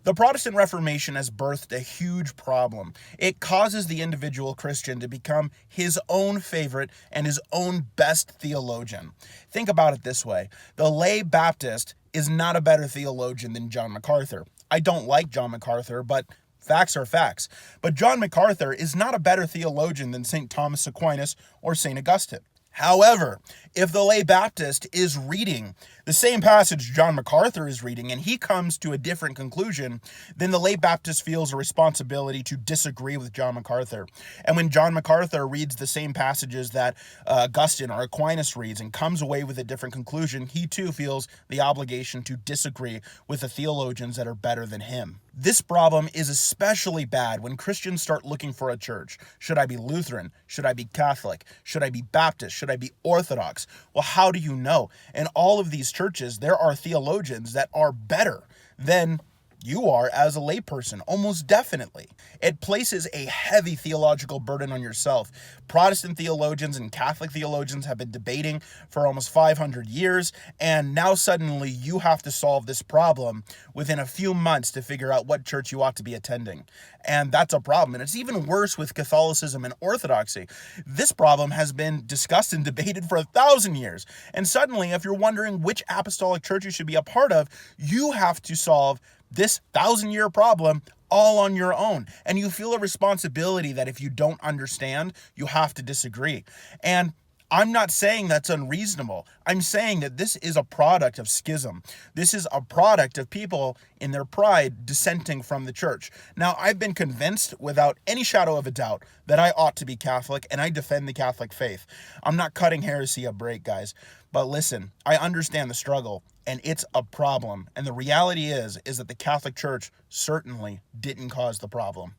The Protestant Reformation has birthed a huge problem. It causes the individual Christian to become his own favorite and his own best theologian. Think about it this way: the lay Baptist is not a better theologian than John MacArthur. I don't like John MacArthur, but facts are facts. But John MacArthur is not a better theologian than St. Thomas Aquinas or St. Augustine. However, if the lay Baptist is reading the same passage John MacArthur is reading and he comes to a different conclusion, then the lay Baptist feels a responsibility to disagree with John MacArthur. And when John MacArthur reads the same passages that Augustine or Aquinas reads and comes away with a different conclusion, he too feels the obligation to disagree with the theologians that are better than him. This problem is especially bad when Christians start looking for a church. Should I be Lutheran? Should I be Catholic? Should I be Baptist? Should I be Orthodox? Well, how do you know? In all of these churches, there are theologians that are better than you are as a layperson, almost definitely. It places a heavy theological burden on yourself. Protestant theologians and Catholic theologians have been debating for almost 500 years, and now suddenly you have to solve this problem within a few months to figure out what church you ought to be attending. And that's a problem. And it's even worse with Catholicism and Orthodoxy. This problem has been discussed and debated for 1,000 years. And suddenly, if you're wondering which apostolic church you should be a part of, you have to solve this 1,000-year problem all on your own. And you feel a responsibility that if you don't understand, you have to disagree. And I'm not saying that's unreasonable. I'm saying that this is a product of schism. This is a product of people in their pride dissenting from the church. Now, I've been convinced without any shadow of a doubt that I ought to be Catholic, and I defend the Catholic faith. I'm not cutting heresy a break, guys. But listen, I understand the struggle, and it's a problem. And the reality is that the Catholic Church certainly didn't cause the problem.